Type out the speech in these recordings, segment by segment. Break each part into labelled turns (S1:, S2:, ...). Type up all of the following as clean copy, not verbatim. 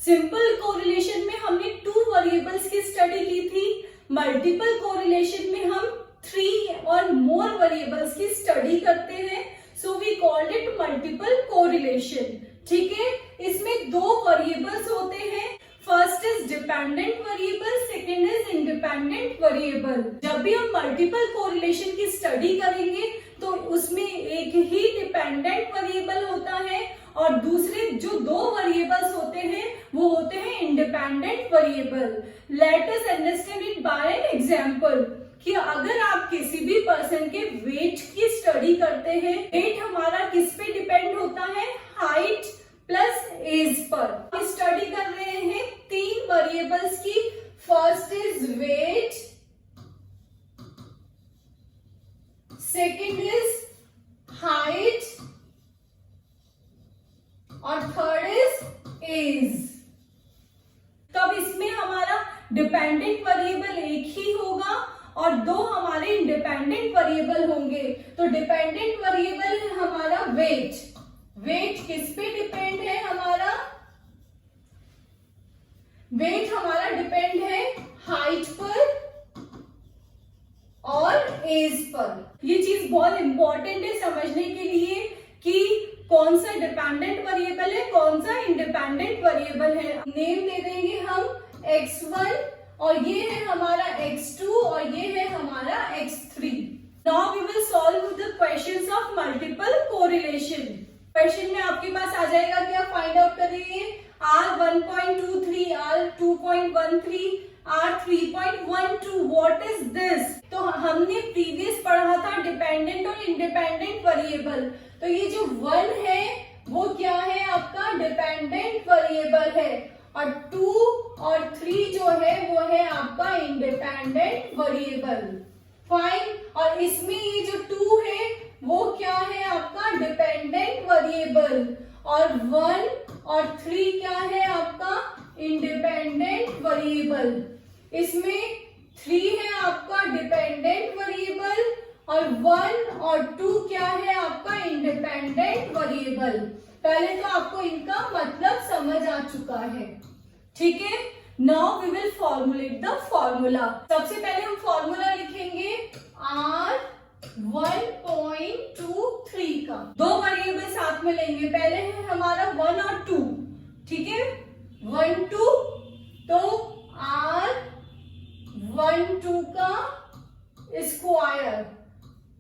S1: Simple correlation में हमने 2 variables की स्टडी की थी, मल्टीपल कोरिलेशन में हम 3 और मोर वेरिएबल्स की स्टडी करते हैं, so we called it multiple correlation. ठीक है, इसमें 2 वेरिएबल्स होते हैं, first is dependent variable, second is independent variable. जब भी हम मल्टीपल कोरिलेशन की स्टडी करेंगे तो उसमें एक ही डिपेंडेंट वेरिएबल होता है और दूसरे जो 2 वेरिएबल्स होते हैं वो होते हैं independent variable. Let us understand it by an example कि अगर आप किसी भी पर्सन के वेट की स्टडी करते हैं, वेट हमारा किस पे डिपेंड होता है, हाइट प्लस एज पर। स्टडी कर रहे हैं 3 वेरिएबल्स की, first is weight, second is height और थर्ड इज एज। तब इसमें हमारा डिपेंडेंट वेरिएबल एक ही होगा और 2 हमारे इंडिपेंडेंट वेरिएबल होंगे। तो डिपेंडेंट वेरिएबल है हमारा वेट। वेट किस पे डिपेंड है हमारा, वेट हमारा डिपेंड है हाइट पर और एज पर। ये चीज बहुत इंपॉर्टेंट है समझने के लिए कि कौन सा डिपेंडेंट वेरिएबल है, कौन सा इंडिपेंडेंट वेरिएबल है। नेम दे देंगे हम x1 और ये है हमारा x2 और ये है हमारा x3। Now we will solve the questions of multiple correlation. Question में आपके पास आ जाएगा कि आप फाइंड आउट करिए R1.23, R2.13, R3.12, what is this. तो हमने प्रीवियस पढ़ा था डिपेंडेंट और इंडिपेंडेंट वेरिएबल, तो ये जो 1 है वो क्या है आपका डिपेंडेंट वेरिएबल है और 2 और 3 जो है वो है आपका इंडिपेंडेंट वेरिएबल। फाइन, और इसमें ये जो 2 है वो क्या है आपका डिपेंडेंट वेरिएबल और 1 और 3 क्या है आपका इंडिपेंडेंट वेरिएबल। इसमें 3 है आपका डिपेंडेंट वेरिएबल और 1 और 2 क्या है आपका इंडिपेंडेंट वेरिएबल। पहले तो आपको इनका मतलब समझ आ चुका है। ठीक है, now we will formulate the formula. सबसे पहले हम फॉर्मूला लिखेंगे R1.23 का। 2 वेरिएबल साथ में लेंगे, पहले है हमारा 1 और 2। ठीक है, 1 2, तो R12 का स्क्वायर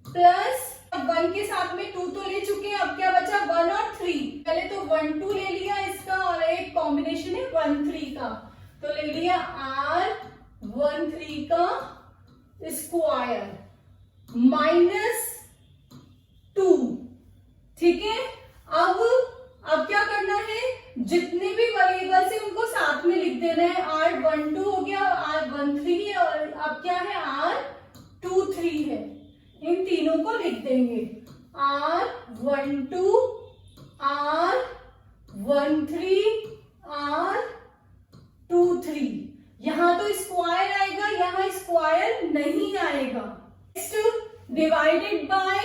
S1: प्लस 1 के साथ में 2 तो ले चुके हैं, अब क्या बचा 1 और 3। पहले तो 1 2 ले लिया इसका और एक कॉम्बिनेशन है 1 3 का, तो ले लिया R13 का स्क्वायर माइनस 2। ठीक है, अब क्या करना है, जितने भी वेरिएबल्स है उनको साथ में लिख देना है। R12 हो गया, R13 है और अब क्या है R23 है, इन तीनों को लिख देंगे R12, R13, R23। यहां तो स्क्वायर आएगा, यहां स्क्वायर नहीं आएगा। Next divided by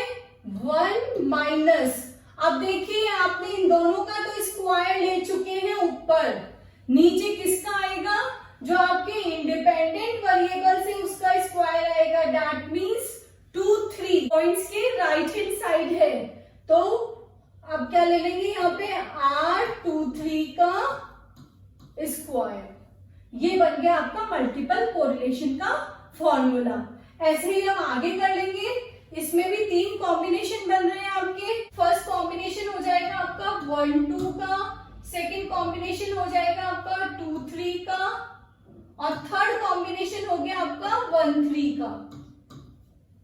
S1: 1 minus. अब देखिए आपने इन दोनों का तो स्क्वायर ले चुके हैं ऊपर, नीचे किसका आएगा, जो आपके इंडिपेंडेंट वेरिएबल से उसका स्क्वायर आएगा। दैट मीन्स 2 3 पॉइंट्स के राइट हैंड साइड है, तो अब क्या ले लेंगे यहाँ पे R23 का स्क्वायर। ये बन गया आपका मल्टीपल कोरिलेशन का फॉर्मूला। ऐसे ही हम आगे कर लेंगे, इसमें भी 3 कॉम्बिनेशन बन रहे हैं आपके। फर्स्ट कॉम्बिनेशन हो जाएगा आपका 1 2 का, सेकेंड कॉम्बिनेशन हो जाएगा आपका 2 3 का और थर्ड कॉम्बिनेशन हो गया आपका 1 3 का।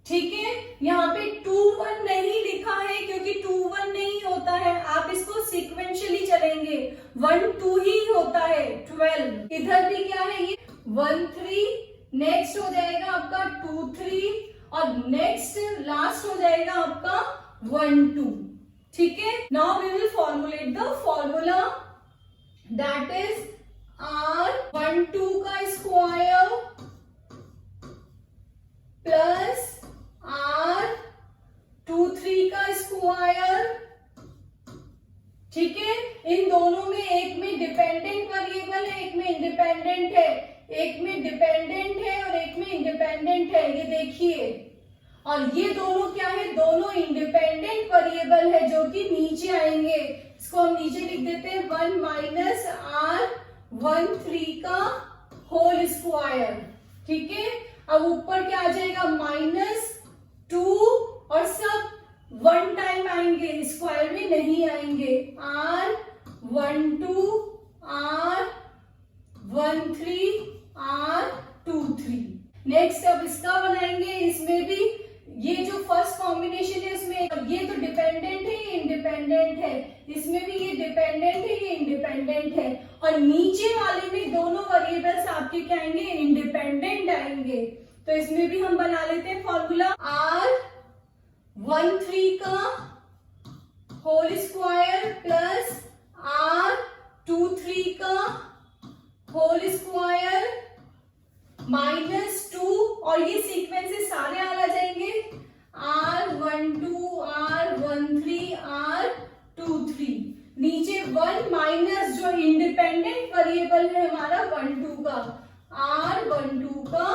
S1: ठीक है, यहाँ पे 2 1 नहीं लिखा है क्योंकि 2 1 नहीं होता है, आप इसको सीक्वेंशियली चलेंगे, 1 2 ही होता है 12। इधर भी क्या है ये 1 3, नेक्स्ट हो जाएगा आपका 2 3 और नेक्स्ट लास्ट हो जाएगा आपका 1 2। ठीक है, now we will formulate the formula, that is R12 का स्क्वायर प्लस R23 का स्क्वायर। ठीक है, इन दोनों में एक में डिपेंडेंट वेरिएबल इंडिपेंडेंट है, एक में डिपेंडेंट है और एक में इंडिपेंडेंट है, ये देखिए। और ये दोनों क्या है, दोनों इंडिपेंडेंट वेरिएबल है जो कि नीचे आएंगे। इसको हम नीचे लिख देते हैं 1 माइनस R13 का होल स्क्वायर, ठीक है। अब ऊपर क्या आ जाएगा, -2 और सब 1 टाइम आएंगे, स्क्वायर में नहीं आएंगे। R12 R13 R23। नेक्स्ट अब इसका बनाएंगे, इसमें भी ये जो फर्स्ट कॉम्बिनेशन है इसमें ये तो डिपेंडेंट है, ये इंडिपेंडेंट है, इसमें भी ये डिपेंडेंट है, ये इंडिपेंडेंट है, और नीचे वाले में दोनों वेरिएबल्स आपके क्या आएंगे, इंडिपेंडेंट आएंगे। तो इसमें भी हम बना लेते हैं फॉर्मूला, R13 का होल स्क्वायर प्लस R23 का होल स्क्वायर -2, और ये सीक्वेंसेस सारे आ जाएंगे, R12 R13 R23। नीचे 1 माइनस जो इंडिपेंडेंट वेरिएबल है हमारा 12 का, R12 का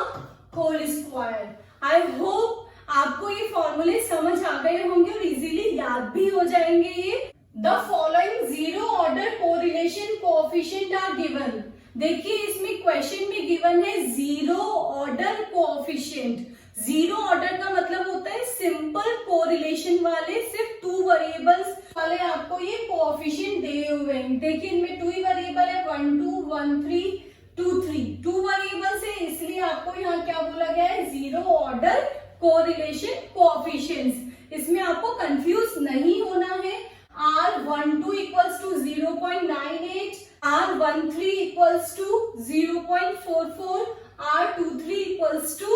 S1: होल स्क्वायर। आई होप आपको ये फॉर्मूले समझ आ गए होंगे और इजीली याद भी हो जाएंगे ये। The following zero order correlation coefficient are given. देखिए इसमें क्वेश्चन में गिवन है zero order coefficient. Zero order का मतलब होता है सिंपल कोरिलेशन वाले, सिर्फ 2 वेरिएबल्स वाले आपको ये कोएफिशिएंट दिए हुए हैं। देखिए इनमें 2 ही वेरिएबल है, 1 2 1 3 2 3, 2 वेरिएबल्स है, इसलिए आपको यहाँ क्या बोला गया है, जीरो ऑर्डर कोरिलेशन कोएफिशिएंट्स। इसमें आपको कंफ्यूज नहीं होना है। R12 equals to 0.98, R13 equals to 0.44, R23 equals to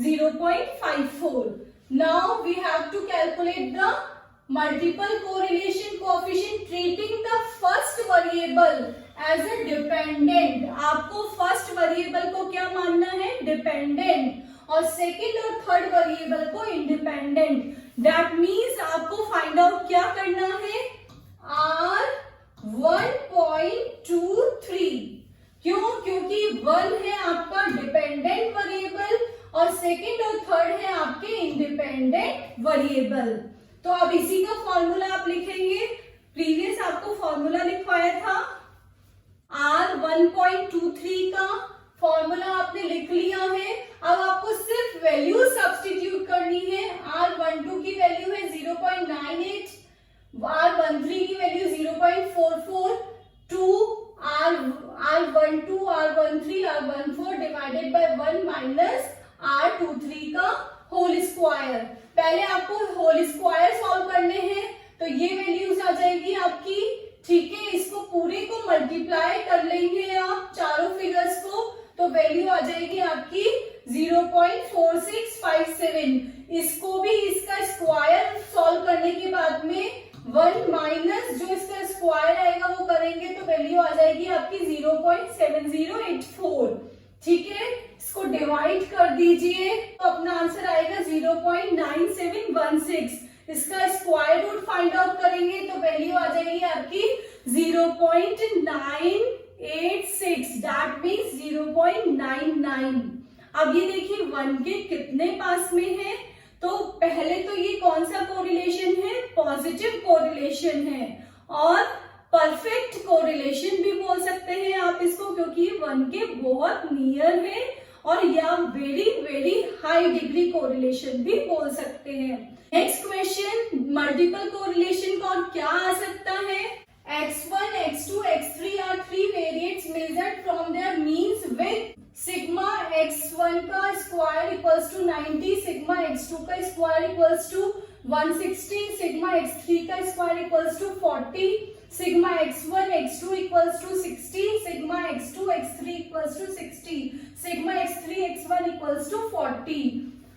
S1: 0.54. Now we have to calculate the multiple correlation coefficient treating the first variable as a dependent. आपको first variable को क्या मानना है, dependent, और second और third variable को independent. That means आपको find out क्या करना है, R1.23। क्यों? क्योंकि 1 है आपका डिपेंडेंट वेरिएबल और सेकंड और थर्ड है आपके इंडिपेंडेंट वेरिएबल। तो अब इसी का फॉर्मूला आप लिखेंगे। प्रीवियस आपको फॉर्मूला लिखवाया था, R1.23 का फॉर्मूला आपने लिख लिया है। अब आपको सिर्फ वैल्यू सब्स्टिट्यूट करनी है। R12 की वैल्यू है 0.98, R13 की value 0.44, 2 R12 R13 R14 divided by 1 minus R23 का होल स्क्वायर। पहले आपको होल स्क्वायर सॉल्व करने हैं, तो ये वैल्यूज आ जाएगी आपकी, ठीक है। इसको पूरे को मल्टीप्लाई कर लेंगे आप चारों फिगर्स को, तो वैल्यू आ जाएगी आपकी 0.4657। इसको भी इसका स्क्वायर सॉल्व करने के बाद में 1 माइनस जो इसका स्क्वायर आएगा वो करेंगे, तो वैल्यू आ जाएगी आपकी 0.7084, ठीक है। इसको डिवाइड कर दीजिए तो अपना आंसर आएगा 0.9716। इसका स्क्वायर रूट फाइंड आउट करेंगे तो वैल्यू आ जाएगी आपकी 0.986, दैट मीन्स 0.99। अब ये देखिए 1 के कितने पास में है, तो पहले तो ये कौन सा कोरिलेशन है, पॉजिटिव कोरिलेशन है, और परफेक्ट कोरिलेशन भी बोल सकते हैं आप इसको, क्योंकि 1 के बहुत नियर है, और या very very high degree correlation भी बोल सकते हैं। नेक्स्ट क्वेश्चन, मल्टीपल कोरिलेशन का क्या आ सकता है, x1 x2 x3 are 3 variates measured from their means with sigma x1 का square equals to 90, sigma x2 का square equals to 160, sigma x3 का square equals to 40, sigma x1 x2 equals to 60, sigma x2 x3 equals to 60, sigma x3 x1 equals to 40।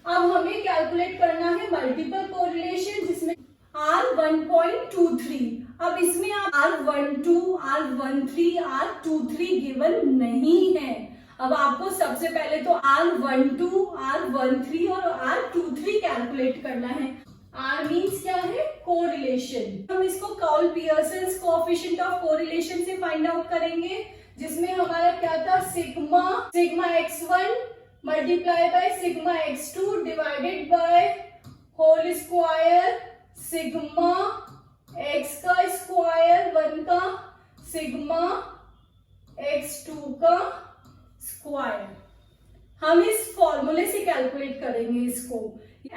S1: अब हमें calculate करना है multiple correlation, जिसमें R1.23। अब इसमें आप R12 R13 R23 गिवन नहीं है। अब आपको सबसे पहले तो R12 R13 और R23 कैलकुलेट करना है। R मीन्स क्या है, कोरिलेशन। हम इसको call Pearson's coefficient of correlation से फाइंड आउट करेंगे, जिसमें हमारा क्या था, sigma x1 multiply by sigma x2 divided by whole square sigma x का स्क्वायर 1 का सिग्मा x2 का स्क्वायर। हम इस फॉर्मूले से कैलकुलेट करेंगे इसको।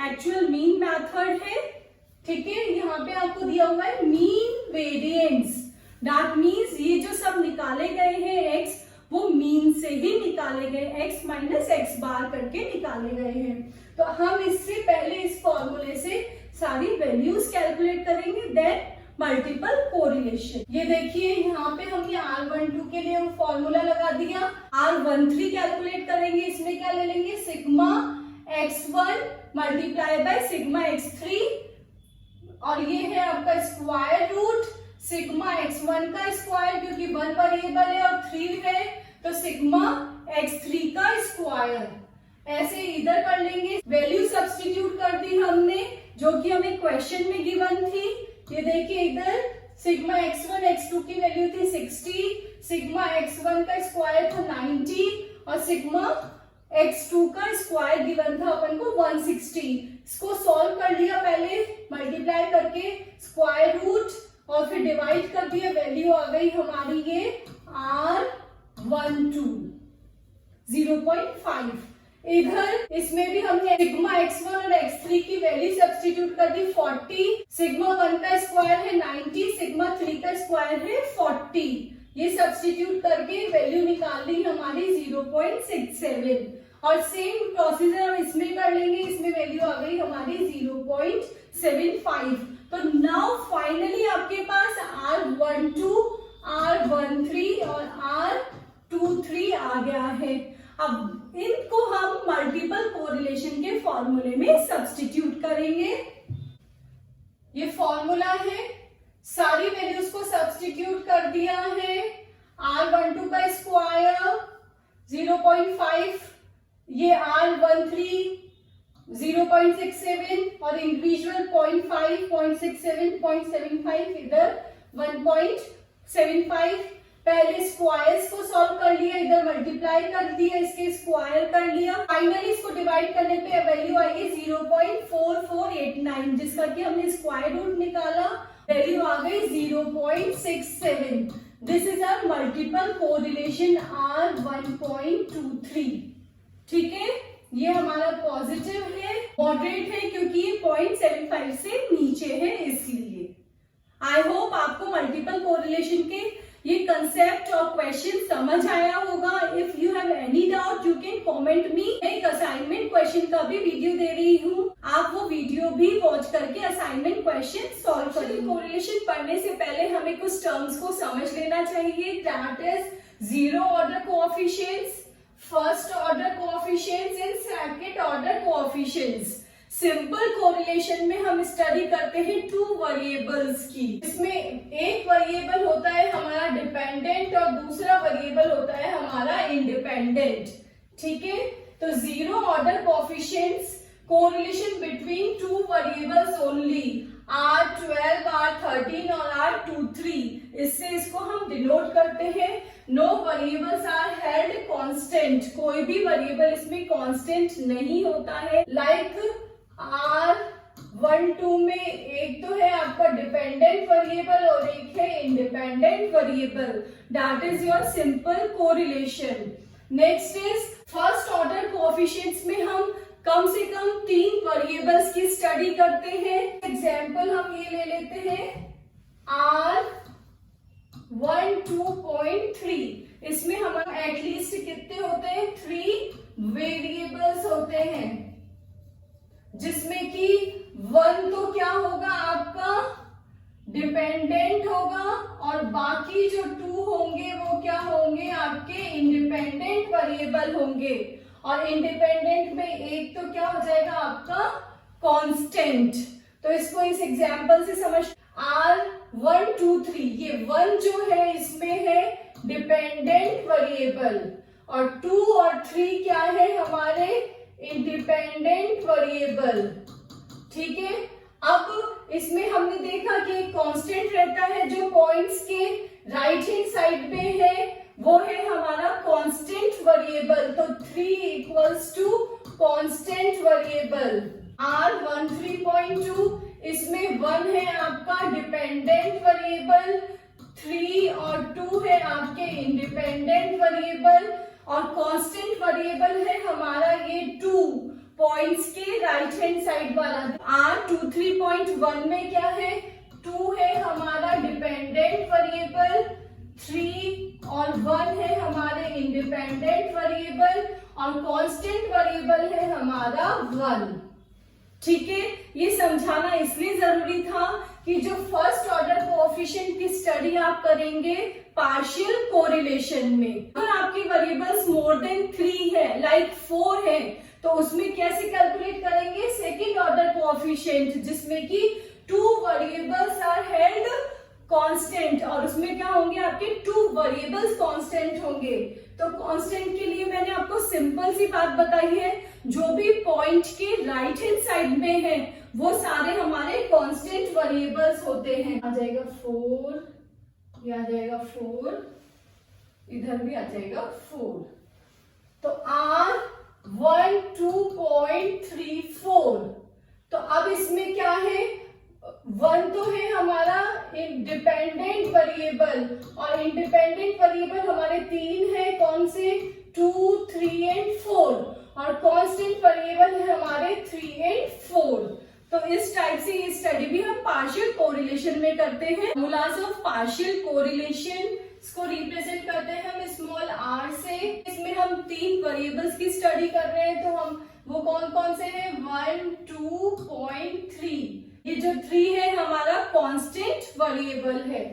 S1: एक्चुअल मीन मेथड है, ठीक है। यहाँ पे आपको दिया हुआ है मीन वेरिएंस, दैट मीन्स ये जो सब निकाले गए हैं x, वो मीन से ही निकाले गए, x माइनस एक्स बार करके निकाले गए हैं। तो हम इससे पहले इस फॉर्मूले से सारी वैल्यूज कैलकुलेट करेंगे, देन मल्टीपल कोरिलेशन। ये देखिए यहाँ पे हमने R12 के लिए फॉर्मूला लगा दिया। R13 कैलकुलेट करेंगे, इसमें क्या ले लेंगे, sigma x1 multiply by sigma x3, और ये है आपका स्क्वायर रूट सिग्मा x1 का स्क्वायर, क्योंकि 1 वेरिएबल है और 3 है, तो सिग्मा x3 का स्क्वायर। ऐसे इधर कर लेंगे, वैल्यू सब्स्टिट्यूट कर दी हमने जो कि हमें क्वेश्चन में गिवन थी। ये देखिए इधर सिग्मा x1 x2 की वैल्यू थी 60, सिग्मा x1 का स्क्वायर था 90 और सिग्मा x2 का स्क्वायर गिवन था अपन को 160। इसको सॉल्व कर लिया पहले मल्टीप्लाई करके स्क्वायर रूट और फिर डिवाइड कर दिया, वैल्यू आ गई हमारी ये R12 0.5। इधर इसमें भी हमने सिग्मा x1 और x3 की वैल्यू सब्स्टिट्यूट कर दी 40, सिग्मा 1 का स्क्वायर है 90, सिग्मा 3 का स्क्वायर है 40। ये सब्स्टिट्यूट करके वैल्यू निकाल ली हमारी 0.67, और सेम प्रोसीजर हम इसमें कर लेंगे, इसमें वैल्यू आ गई हमारी 0.75। तो नाउ फाइनली आपके पास R12, R13 और R23 आ गया है। अब इनको हम मल्टीपल कोरिलेशन के फॉर्मूले में सब्स्टिट्यूट करेंगे। ये फॉर्मूला है, सारी वैल्यूज को सब्स्टिट्यूट कर दिया है। R12 का स्क्वायर 0.5, ये R13 0.67 और इंडिविजुअल 0.5, 0.67, 0.75, इधर 1.75। पहले स्क्वायर्स को सॉल्व कर लिया, इधर मल्टीप्लाई कर दिया, इसके स्क्वायर कर लिया, फाइनली इसको डिवाइड करने पे वैल्यू आई है 0.4489, जिसका कि हमने स्क्वायर रूट निकाला, वैल्यू आ गई 0.67। This is our multiple correlation R1.23। ठीक है, ये हमारा पॉजिटिव है, मॉडरेट है क्योंकि ये 0.75 से नीचे है इसलिए। आई होप आपको मल्टीपल कोरिलेशन के ये कंसेप्ट और क्वेश्चन समझ आया होगा। If you have any doubt you can comment me. एक असाइनमेंट क्वेश्चन का भी वीडियो दे रही हूँ, आप वो वीडियो भी वॉच करके असाइनमेंट क्वेश्चन सॉल्व करें। कोरिलेशन पढ़ने से पहले हमें कुछ टर्म्स को समझ लेना चाहिए, that is zero order coefficients, first order coefficients and second order coefficients. Simple correlation में हम स्टडी करते हैं टू वेरिएबल्स की। इसमें एक वेरिएबल होता है हमारा डिपेंडेंट और दूसरा वेरिएबल होता है हमारा इंडिपेंडेंट। ठीक है, तो zero order coefficients correlation between two variables only, R12, R13 और R23। इससे इसको हम डिनोट करते हैं। No variables are held constant, कोई भी वेरिएबल इसमें कांस्टेंट नहीं होता है। लाइक R12 में एक तो है आपका डिपेंडेंट वेरिएबल और एक है independent variable, that is your simple correlation. Next is first order coefficients में हम कम से कम 3 वेरिएबल्स की स्टडी करते हैं। एग्जाम्पल हम ये ले लेते हैं R12.3, इसमें हमारा एटलीस्ट कितने होते हैं, 3 वेरिएबल्स होते हैं, जिसमें कि 1 तो क्या होगा आपका डिपेंडेंट होगा और बाकी जो 2 होंगे वो क्या होंगे आपके इंडिपेंडेंट वेरिएबल होंगे, और इंडिपेंडेंट में एक तो क्या हो जाएगा आपका कांस्टेंट। तो इसको इस एग्जांपल से समझ, R123 ये 1 जो है इसमें है डिपेंडेंट वेरिएबल और 2 और 3 क्या है हमारे इंडिपेंडेंट वेरिएबल। ठीक है, अब इसमें हमने देखा कि कांस्टेंट रहता है जो पॉइंट्स के राइट हैंड साइड पे है, वो है आपके इंडिपेंडेंट वेरिएबल और कांस्टेंट वेरिएबल है हमारा ये 2 पॉइंट्स के राइट हैंड साइड वाला। R23.1 में क्या है, 2 है हमारा डिपेंडेंट वेरिएबल, 3 और 1 है हमारे इंडिपेंडेंट वेरिएबल और कांस्टेंट वेरिएबल है हमारा 1। ठीक है, ये समझाना इसलिए जरूरी था कि जो फर्स्ट ऑर्डर कोएफिशिएंट की स्टडी आप करेंगे पार्शियल कोरिलेशन में, अगर आपके वेरिएबल्स मोर देन 3 है, लाइक 4 है, तो उसमें कैसे कैलकुलेट करेंगे सेकेंड ऑर्डर कोएफिशिएंट, जिसमें कि 2 वेरिएबल्स आर हेल्ड कांस्टेंट और उसमें क्या होंगे आपके 2 वेरिएबल्स कांस्टेंट होंगे। तो कांस्टेंट के लिए मैंने आपको सिंपल सी बात बताई है, जो भी पॉइंट के राइट हैंड साइड में है वो सारे हमारे कांस्टेंट वेरिएबल्स होते हैं। आ जाएगा 4, ये आ जाएगा 4, इधर भी आ जाएगा 4। तो R12.34, तो अब इसमें क्या है, 1 तो है हमारा डिपेंडेंट वेरिएबल और इंडिपेंडेंट वेरिएबल हमारे 3 है, कौन से 2, 3 एंड 4 और कांस्टेंट वेरिएबल है हमारे 3 एंड 4। तो इस टाइप से ये स्टडी भी हम पार्शियल कोरिलेशन में करते हैं। फॉर्मूलाज ऑफ पार्शियल कोरिलेशन, इसको रिप्रेजेंट करते हैं हम स्मॉल r से। इसमें हम 3 वेरिएबल्स की स्टडी कर रहे हैं, तो हम वो कौन कौन से हैं, 1, 2.3। ये जो 3 है हमारा कांस्टेंट वेरिएबल है।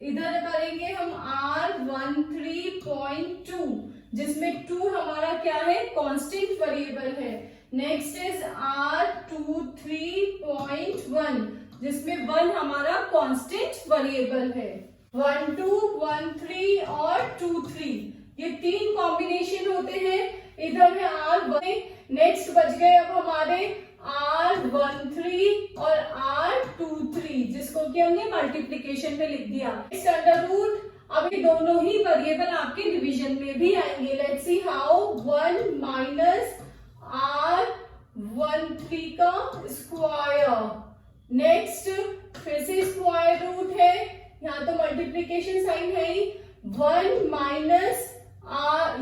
S1: इधर करेंगे हम R13.2, जिसमें 2 हमारा क्या है, कांस्टेंट वेरिएबल है। नेक्स्ट इज R23.1, जिसमें 1 हमारा कांस्टेंट वेरिएबल है। 1, 2, 1, 3 और 2, 3 ये 3 कॉम्बिनेशन होते हैं। इधर है R1, नेक्स्ट बच गए अब हमारे R13 और R23, जिसको कि हमने मल्टीप्लीकेशन में लिख दिया। अंडर रूट, अब ये दोनों ही वेरिएबल आपके डिवीजन में भी आएंगे। Let's see how. 1 minus R13 का स्क्वायर, नेक्स्ट फिर से स्क्वायर रूट है, यहाँ तो मल्टीप्लीकेशन साइन है ही। 1 माइनस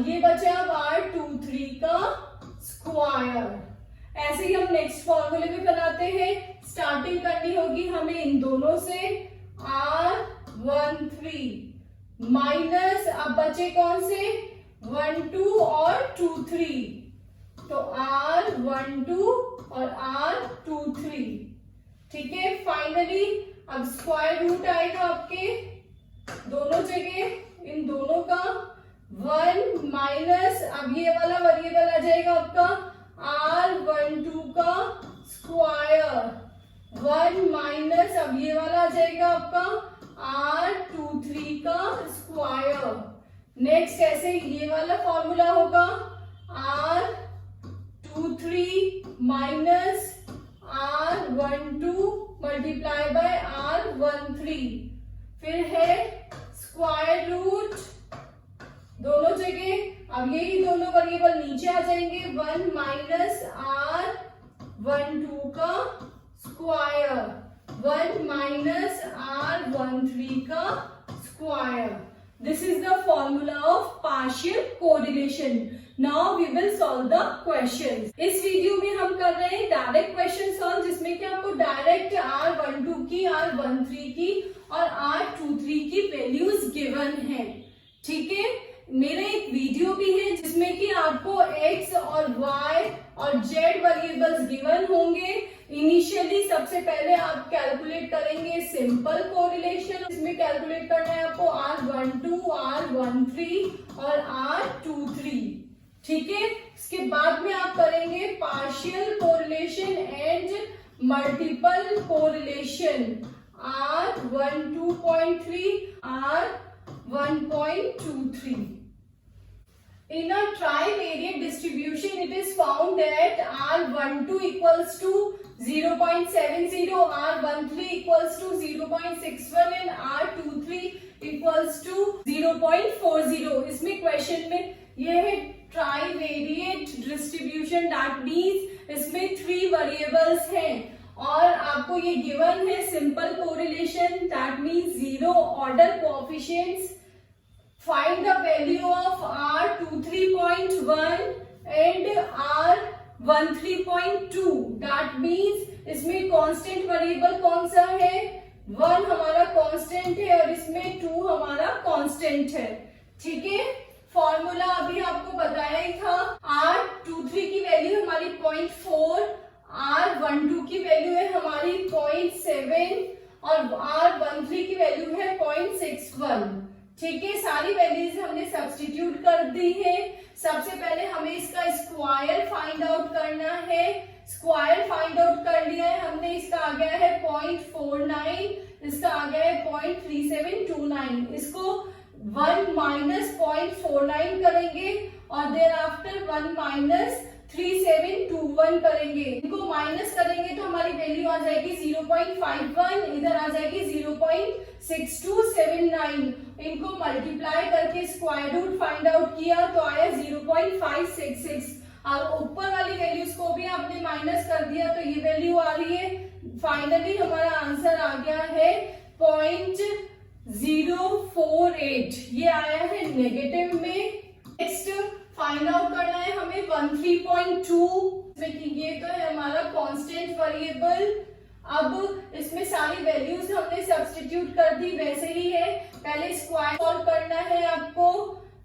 S1: ये बचा अब R23 का स्क्वायर। ऐसे ही हम नेक्स्ट फॉर्मूले में बनाते हैं। स्टार्टिंग करनी होगी हमें इन दोनों से, R13 माइनस अब बचे कौन से, 1, 2 और 2, 3, तो R12 और R23। ठीक है, फाइनली अब स्क्वायर रूट आएगा आपके दोनों जगह, इन दोनों का। 1 माइनस अब ये वाला वेरिएबल आ जाएगा आपका R12 का स्क्वायर, 1 माइनस अब ये वाला आ जाएगा आपका R23 का स्क्वायर। नेक्स्ट ऐसे ये वाला फॉर्मूला होगा, R23 minus R12 multiply by R13, फिर है स्क्वायर रूट दोनों जगह। अब यही दोनों वेरिएबल नीचे आ जाएंगे, 1 माइनस R12 का स्क्वायर, 1 माइनस R13 का square. This is the formula of partial correlation. Now we will solve the question. इस वीडियो में हम कर रहे हैं डायरेक्ट क्वेश्चन सॉल्व, जिसमें कि आपको डायरेक्ट R12 की, R13 की और R23 की वैल्यूज गिवन है। ठीक है, मेरा एक वीडियो भी है जिसमें कि आपको x और y और z वेरिएबल्स गिवन होंगे। इनिशियली सबसे पहले आप कैलकुलेट करेंगे सिंपल कोरिलेशन, इसमें कैलकुलेट करना है आपको R12, R13 और R23। ठीक है, इसके बाद में आप करेंगे partial correlation and multiple correlation, R12.3, R1.23. In a trivariate distribution, it is found that R12 equals to 0.70, R13 equals to 0.61 and R23 equals to 0.40. इसमें क्वेश्चन में ये है ट्राइवेरिएट डिस्ट्रीब्यूशन, दैट मीन्स इसमें 3 वेरिएबल्स हैं और आपको ये गिवन है simple correlation, that means 0 order coefficients find the value of R23.1 and R13.2. That means इसमें कांस्टेंट वेरिएबल कौन सा है, 1 हमारा कांस्टेंट है और इसमें 2 हमारा कांस्टेंट है। ठीक है, फॉर्मूला अभी आपको बताया ही था। R23 की वैल्यू हमारी 0.4, R12 की वैल्यू है हमारी 0.7 और R13 की वैल्यू है 0.61। ठीक है, सारी वैल्यूज हमने सब्स्टिट्यूट कर दी है। सबसे पहले हमें इसका स्क्वायर फाइंड आउट करना है। स्क्वायर फाइंड आउट कर लिया है हमने, इसका आ गया है 0.49, इसका आ गया है 0.3729। इसको 1 माइनस 0.49 करेंगे और देयर आफ्टर 1 माइनस 3721 करेंगे। इनको माइनस करेंगे तो हमारी वैल्यू आ जाएगी 0.51, इधर आ जाएगी 0.6279। इनको मल्टीप्लाई करके स्क्वायर रूट फाइंड आउट किया तो आया 0.566 और ऊपर वाली वैल्यूज को भी आपने माइनस कर दिया तो ये वैल्यू आ रही है। फाइनली हमारा आंसर आ गया है 0.048, ये आया है नेगेटिव में। नेक्स्ट फाइंड आउट करना है हमें 13.2 में कि ये तो है हमारा कांस्टेंट वेरिएबल। अब इसमें सारी वैल्यूज हमने सब्स्टिट्यूट कर दी, वैसे ही है। पहले स्क्वायर सॉल्व करना है आपको,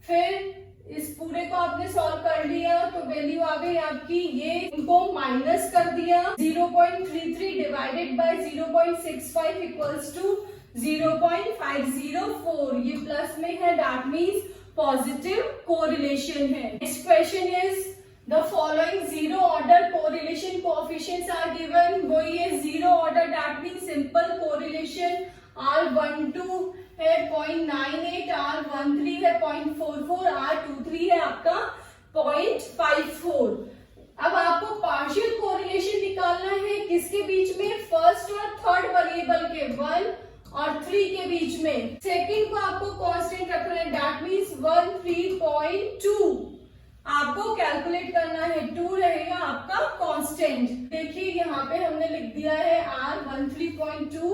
S1: फिर इस पूरे को आपने सॉल्व कर लिया तो वैल्यू आ गई आपकी, ये इनको माइनस कर दिया 0.33 डिवाइडेड बाय 0.65 इक्वल्स टू 0.504। ये प्लस में है, दैट मीन्स पॉजिटिव कोरिलेशन है। Next question is the following zero order correlation coefficients are given. वो ये zero order, that means simple correlation. R12 है 0.98, R13 है 0.44, R23 है आपका 0.54। अब आपको पार्शियल कोरिलेशन निकालना है किसके बीच में, फर्स्ट और थर्ड वेरिएबल के 1 और 3 के बीच में। सेकंड को आपको कांस्टेंट रखना है, दैट मींस 13.2 आपको कैलकुलेट करना है, 2 रहेगा आपका कांस्टेंट। देखिए यहाँ पे हमने लिख दिया है R13.2,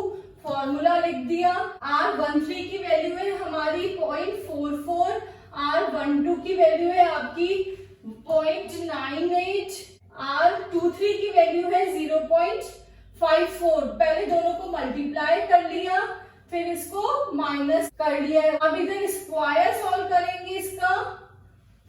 S1: फॉर्मूला लिख दिया। R13 की वैल्यू है हमारी 0.44, R12 की वैल्यू है आपकी 0.98, R23 की वैल्यू है 0.54। पहले दोनों को मल्टीप्लाई कर लिया, फिर इसको माइनस कर लिया। अब इधर स्क्वायर सॉल्व करेंगे इसका,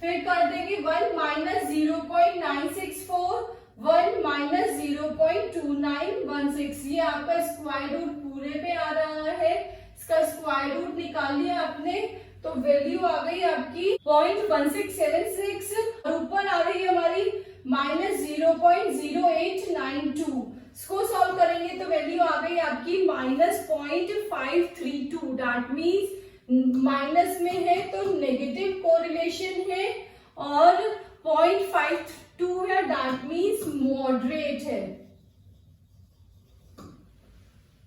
S1: फिर कर देंगे 1 माइनस 0.964, 1 माइनस 0.2916। ये आपका स्क्वायर रूट पूरे पे आ रहा है, इसका स्क्वायर रूट निकाल लिया आपने तो वैल्यू आ गई आपकी 0.1676 और ऊपर आ रही है हमारी माइनस 0.0892। इसको सॉल्व करेंगे तो वैल्यू आ गई आपकी माइनस 0.532। दैट मीन्स माइनस में है तो नेगेटिव कोरिलेशन है और 0.52 है, दैट मीन्स मॉडरेट है।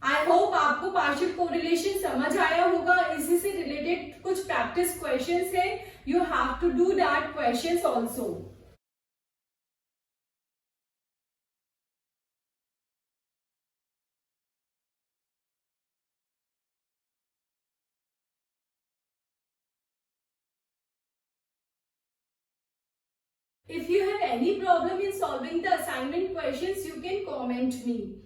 S1: आई होप आपको पार्शियल कोरिलेशन समझ आया होगा। इसी से रिलेटेड कुछ प्रैक्टिस क्वेश्चंस है, you have to do that questions also. If you have any problem in solving the assignment questions, you can comment me.